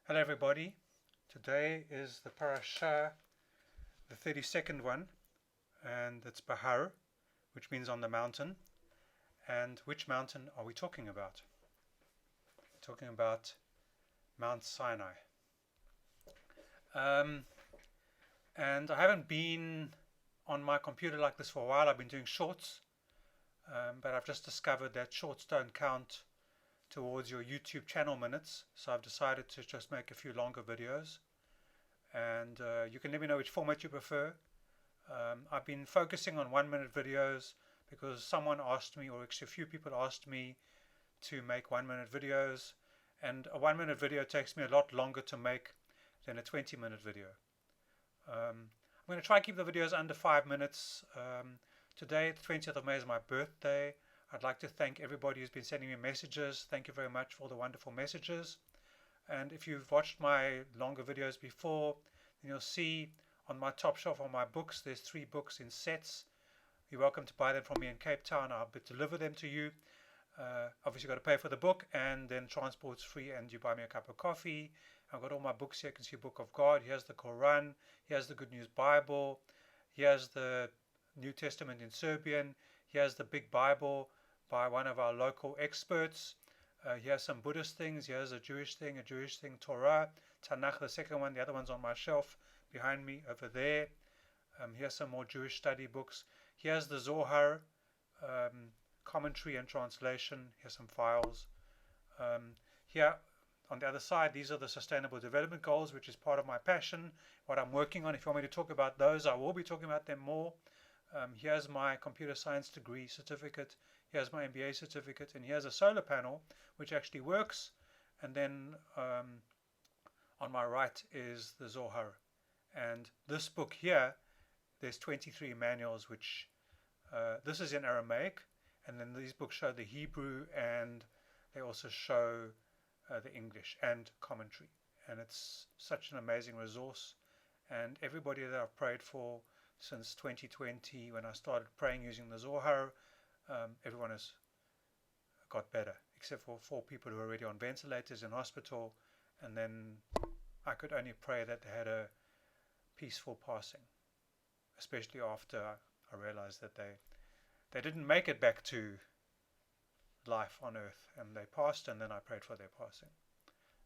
Hello everybody. Today is the parasha, the 32nd one, and it's Behar, which means on the mountain. And which mountain are we talking about? We're talking about Mount Sinai. And I haven't been on my computer like this for a while. I've been doing shorts, but I've just discovered that shorts don't count towards your YouTube channel minutes, so I've decided to just make a few longer videos, and you can let me know which format you prefer. I've been focusing on 1 minute videos because someone asked me, or actually a few people asked me to make 1 minute videos, and a 1 minute video takes me a lot longer to make than a 20-minute video. I'm going to try and keep the videos under 5 minutes. Today, the 20th of May, is my birthday. I'd like to thank everybody who's been sending me messages. Thank you very much for all the wonderful messages. And if you've watched my longer videos before, then you'll see on my top shelf on my books, there's 3 books in sets. You're welcome to buy them from me in Cape Town. I'll deliver them to you. Obviously, you've got to pay for the book, and then transport's free, and you buy me a cup of coffee. I've got all my books here. You can see Book of God. Here's the Quran. Here's the Good News Bible. Here's the New Testament in Serbian. Here's the Big Bible by one of our local experts. Here's some Buddhist things. Here's a Jewish thing, Torah, Tanakh, the second one. The other one's on my shelf behind me over there. Here's some more Jewish study books. Here's the Zohar, commentary and translation. Here's some files. Here on the other side, these are the Sustainable Development Goals, which is part of my passion, what I'm working on. If you want me to talk about those, I will be talking about them more. Here's my computer science degree certificate. Here's my MBA certificate, and here's a solar panel which actually works. And then on my right is the Zohar. And this book here, there's 23 manuals, which this is in Aramaic, and then these books show the Hebrew, and they also show the English and commentary. And it's such an amazing resource. And everybody that I've prayed for since 2020, when I started praying using the Zohar, everyone has got better, except for 4 people who are already on ventilators in hospital. And then I could only pray that they had a peaceful passing, especially after I realized that they didn't make it back to life on earth, and they passed, and then I prayed for their passing.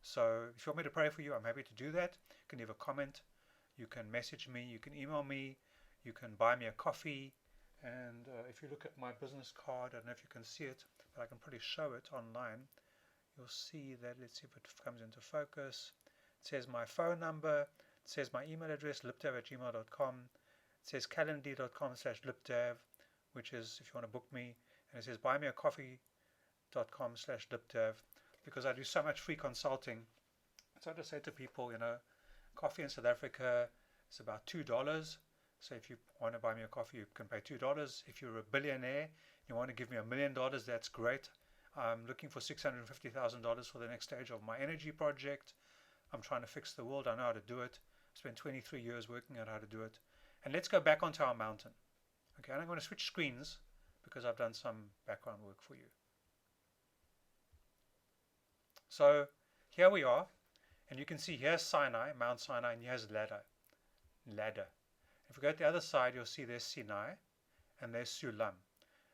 So if you want me to pray for you, I'm happy to do that. You can leave a comment, you can message me, you can email me, you can buy me a coffee. And if you look at my business card, I don't know if you can see it, but I can probably show it online. You'll see that. Let's see if it comes into focus. It says my phone number, it says my email address, lipdav@gmail.com. It says calendly.com/lipdav, which is if you want to book me, and it says buymeacoffee.com/lipdav, because I do so much free consulting. So I just say to people, coffee in South Africa is about $2. So if you want to buy me a coffee, you can pay $2. If you're a billionaire, you want to give me $1 million, that's great. I'm looking for $650,000 for the next stage of my energy project. I'm trying to fix the world. I know how to do it. I spent 23 years working out how to do it. And let's go back onto our mountain. Okay, and I'm going to switch screens because I've done some background work for you. So here we are, and you can see here's Sinai, Mount Sinai, and here's Ladder. If we go to the other side, you'll see there's Sinai, and there's Sulam.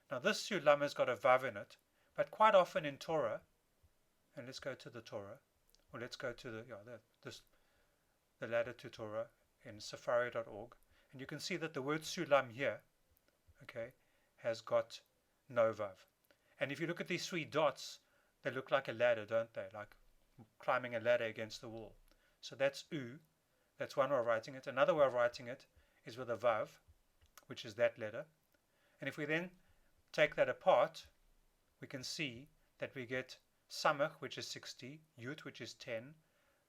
Now this Sulam has got a Vav in it, but quite often in Torah, and let's go to the Torah, or let's go to the ladder to Torah in safari.org, and you can see that the word Sulam here, okay, has got no Vav. And if you look at these 3 dots, they look like a ladder, don't they? Like climbing a ladder against the wall. So that's U. That's one way of writing it. Another way of writing it is with a Vav, which is that letter. And if we then take that apart, we can see that we get Samach, which is 60, Yud, which is 10,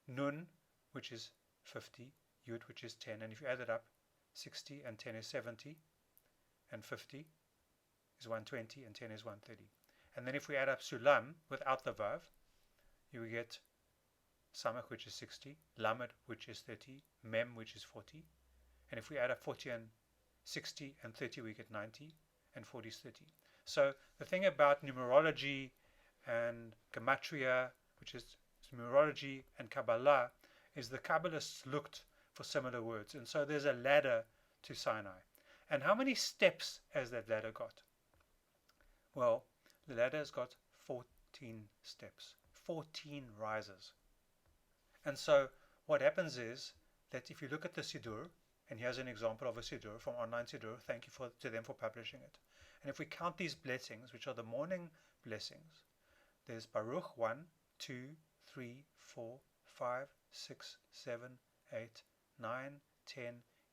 Nun, which is 50, Yud, which is 10. And if you add it up, 60 and 10 is 70, and 50 is 120, and 10 is 130. And then if we add up Sulam without the Vav, you get Samach, which is 60, Lamed, which is 30, Mem, which is 40. And if we add up 40 and 60 and 30, we get 90, and 40 is 30. So the thing about numerology and Gematriah, which is numerology, and Kabbalah is the Kabbalists looked for similar words. And so there's a ladder to Sinai. And how many steps has that ladder got? Well, the ladder has got 14 steps, 14 rises. And so what happens is that if you look at the Siddur, and here's an example of a Siddur from Online Siddur, thank you to them for publishing it. And if we count these blessings, which are the morning blessings, there's Baruch 1, 2, 3, 4, 5, 6, 7, 8, 9, 10,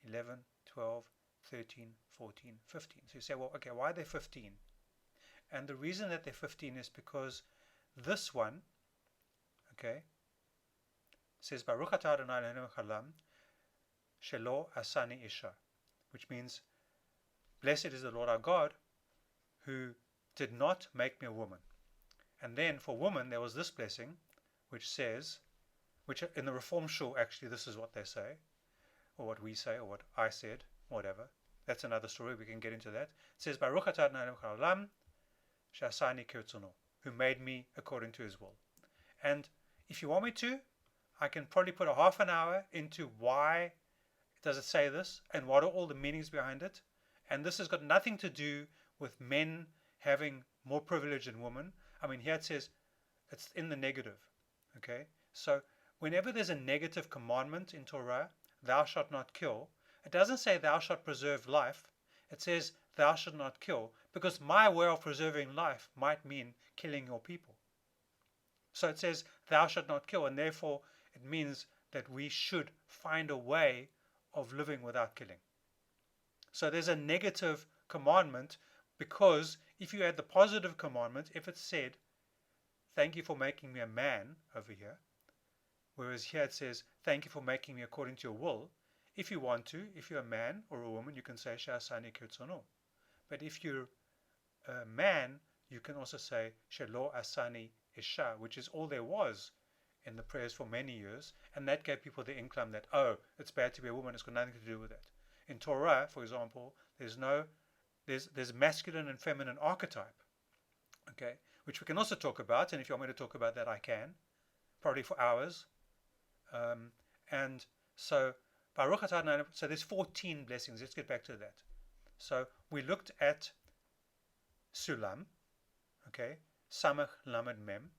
11, 12, 13, 14, 15. So you say, well, okay, why are there 15? And the reason that they're 15 is because this one, okay, says Baruch atah Adonai Eloheinu chalam shelo asani isha, which means blessed is the Lord our God who did not make me a woman. And then for woman there was this blessing which says, which in the Reform Shul actually this is what they say, or what we say, or what I said, whatever. That's another story, we can get into that. It says Baruch atah Adonai Eloheinu chalam she'asani kirtzono, who made me according to his will. And if you want me to, I can probably put a half an hour into why does it say this and what are all the meanings behind it. And this has got nothing to do with men having more privilege than women. I mean, here it says it's in the negative. Okay, so whenever there's a negative commandment in Torah, thou shalt not kill, it doesn't say thou shalt preserve life. It says thou shalt not kill, because my way of preserving life might mean killing your people. So it says thou shalt not kill, and therefore it means that we should find a way of living without killing. So there's a negative commandment, because if you had the positive commandment, if it said, thank you for making me a man over here, whereas here it says, thank you for making me according to your will, if you want to, if you're a man or a woman, you can say, she'asani kirtzono. But if you're a man, you can also say, shelo asani isha, which is all there was in the prayers for many years, and that gave people the incline that, oh, it's bad to be a woman, it's got nothing to do with it. In Torah, for example, there's masculine and feminine archetype, okay, which we can also talk about, and if you want me to talk about that, I can, probably for hours. And so Baruch atah Adonai, so there's 14 blessings. Let's get back to that. So we looked at Sulam, okay, Samach Lamed Mem.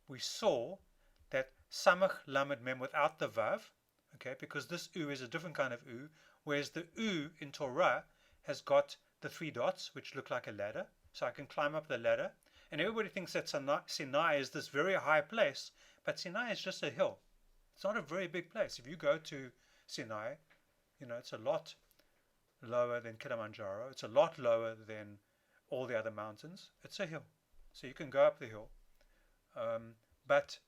We saw that Samach Lamed Mem without the Vav, okay, because this U is a different kind of U, whereas the U in Torah has got the 3 dots, which look like a ladder. So I can climb up the ladder. And everybody thinks that Sinai is this very high place, but Sinai is just a hill. It's not a very big place. If you go to Sinai, you know, it's a lot lower than Kilimanjaro. It's a lot lower than all the other mountains. It's a hill. So you can go up the hill. But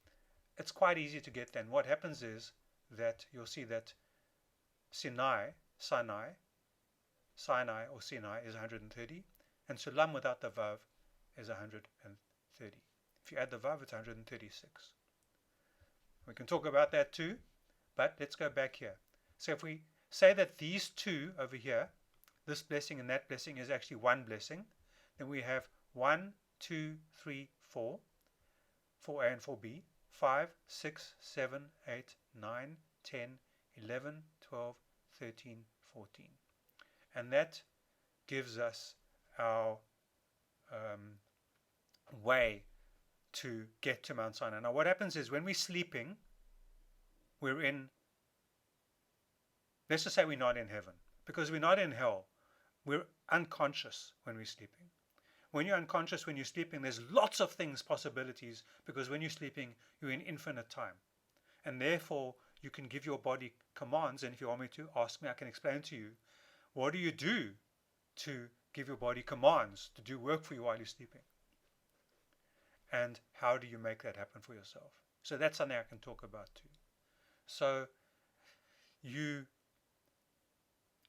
it's quite easy to get there. And what happens is that you'll see that Sinai or Sinai is 130, and Sulam without the Vav is 130. If you add the Vav, it's 136. We can talk about that too, but let's go back here. So if we say that these two over here, this blessing and that blessing is actually one blessing, then we have 1, 2, 3, 4, 4a and 4b, 5, 6, 7, 8, 9, 10, 11, 12, 13, 14. And that gives us our way to get to Mount Sinai. Now what happens is when we're sleeping, we're in, let's just say we're not in heaven, because we're not in hell. We're unconscious when we're sleeping. When you're unconscious, when you're sleeping, there's lots of things, possibilities, because when you're sleeping, you're in infinite time. And therefore, you can give your body commands, and if you want me to, ask me, I can explain to you. What do you do to give your body commands to do work for you while you're sleeping? And how do you make that happen for yourself? So that's something I can talk about too. So you,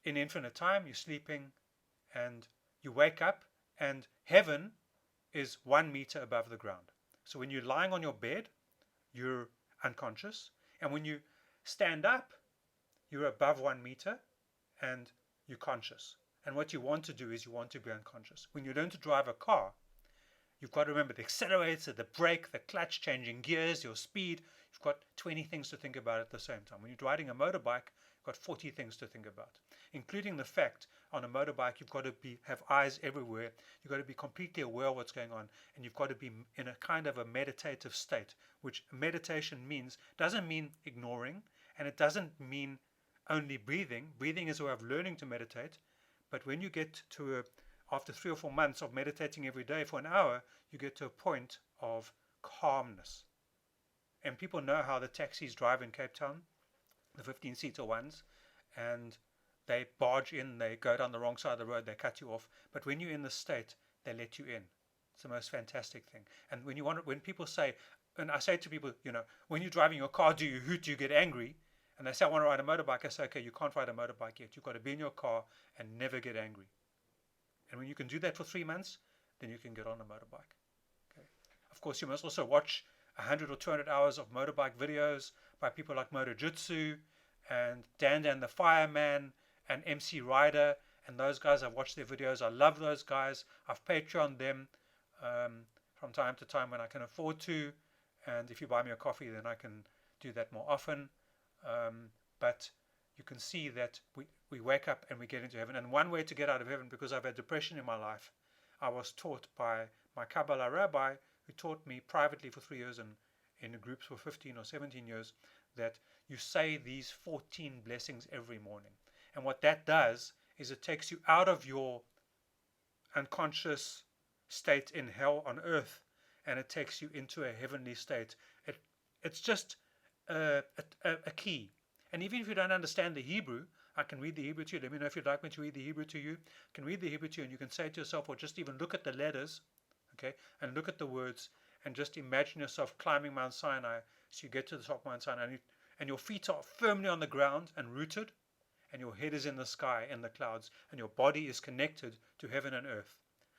in infinite time, you're sleeping and you wake up and heaven is 1 meter above the ground. So when you're lying on your bed, you're unconscious. And when you stand up, you're above 1 meter and you're conscious. And what you want to do is you want to be unconscious. When you learn to drive a car, You've got to remember the accelerator, the brake, the clutch, changing gears, your speed. You've got 20 things to think about at the same time. When you're riding a motorbike, you've got 40 things to think about, including the fact on a motorbike you've got to have eyes everywhere. You've got to be completely aware of what's going on, and you've got to be in a kind of a meditative state, which meditation doesn't mean ignoring, and it doesn't mean only breathing. Breathing is a way of learning to meditate, but when you get to after 3 or 4 months of meditating every day for an hour, you get to a point of calmness. And people know how the taxis drive in Cape Town, the 15-seater ones, and they barge in, they go down the wrong side of the road, they cut you off. But when you're in the state, they let you in. It's the most fantastic thing. And when people say, and I say to people, when you're driving your car, do you hoot, do you get angry? And they say, I want to ride a motorbike. I say, okay, you can't ride a motorbike yet. You've got to be in your car and never get angry. And when you can do that for 3 months, then you can get on a motorbike. Okay. Of course, you must also watch 100 or 200 hours of motorbike videos by people like Motojutsu and Dan the Fireman and MC Rider. And those guys, I've watched their videos. I love those guys. I've Patreoned them from time to time when I can afford to. And if you buy me a coffee, then I can do that more often. But you can see that we wake up and we get into heaven. And one way to get out of heaven, because I've had depression in my life, I was taught by my Kabbalah rabbi, who taught me privately for 3 years and in groups for 15 or 17 years, that you say these 14 blessings every morning. And what that does is it takes you out of your unconscious state in hell on earth, and it takes you into a heavenly state. It's just a key. And even if you don't understand the Hebrew, I can read the Hebrew to you. Let me know if you'd like me to read the Hebrew to you. I can read the Hebrew to you, and you can say to yourself, or just even look at the letters, okay, and look at the words, and just imagine yourself climbing Mount Sinai. So you get to the top of Mount Sinai, and your feet are firmly on the ground and rooted, and your head is in the sky, in the clouds, and your body is connected to heaven and earth.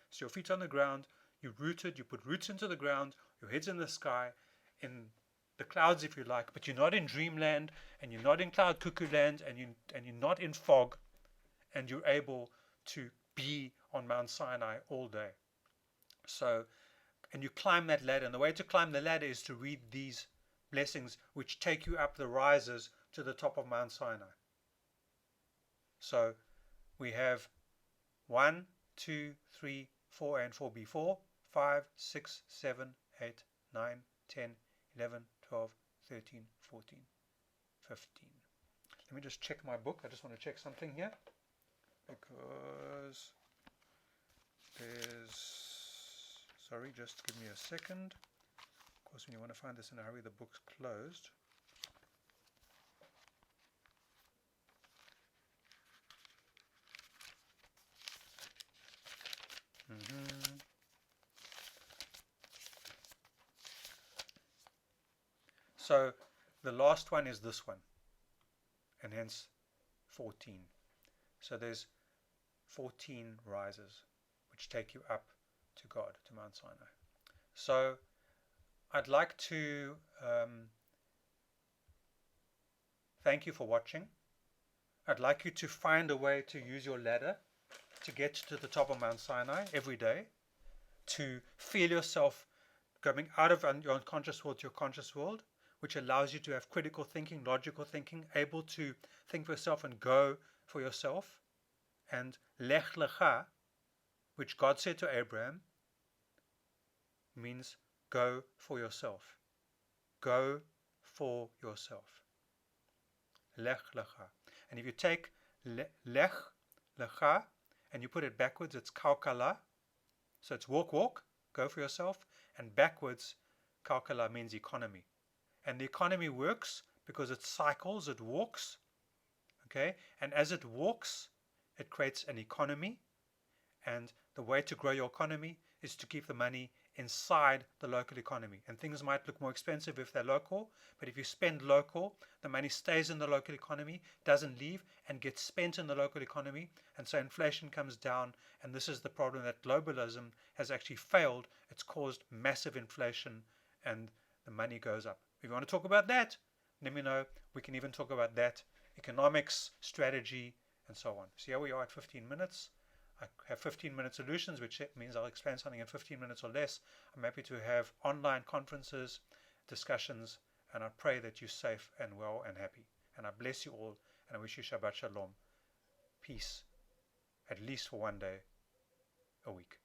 So your feet are on the ground, you're rooted, you put roots into the ground, your head's in the sky, in the clouds if you like, but you're not in dreamland, and you're not in cloud cuckoo land, and you're not in fog, and you're able to be on Mount Sinai all day. So, and you climb that ladder, and the way to climb the ladder is to read these blessings which take you up the rises to the top of Mount Sinai. So we have 1, 2, 3, 4 and 4b, 4, 5, 6, 7, 8, 9, 10, 11, 12, 13, 14, 15. Let me just check my book. I just want to check something here, because sorry, just give me a second. Of course, when you want to find this in a hurry, the book's closed. So the last one is this one, and hence 14. So there's 14 rises which take you up to God, to Mount Sinai. So I'd like to thank you for watching. I'd like you to find a way to use your ladder to get to the top of Mount Sinai every day, to feel yourself coming out of your unconscious world to your conscious world, which allows you to have critical thinking, logical thinking, able to think for yourself and go for yourself. And Lech Lecha, which God said to Abraham, means go for yourself. Go for yourself. Lech Lecha. And if you take Lech Lecha and you put it backwards, it's Kalkala. So it's walk, walk, go for yourself. And backwards, Kalkala means economy. And the economy works because it cycles, it walks. Okay? And as it walks, it creates an economy. And the way to grow your economy is to keep the money inside the local economy. And things might look more expensive if they're local, but if you spend local, the money stays in the local economy, doesn't leave, and gets spent in the local economy. And so inflation comes down, and this is the problem, that globalism has actually failed. It's caused massive inflation, and the money goes up. If you want to talk about that, let me know. We can even talk about that, economics, strategy, and so on. So here we are at 15 minutes. I have 15-minute solutions, which means I'll explain something in 15 minutes or less. I'm happy to have online conferences, discussions, and I pray that you're safe and well and happy. And I bless you all, and I wish you Shabbat Shalom, peace, at least for one day a week.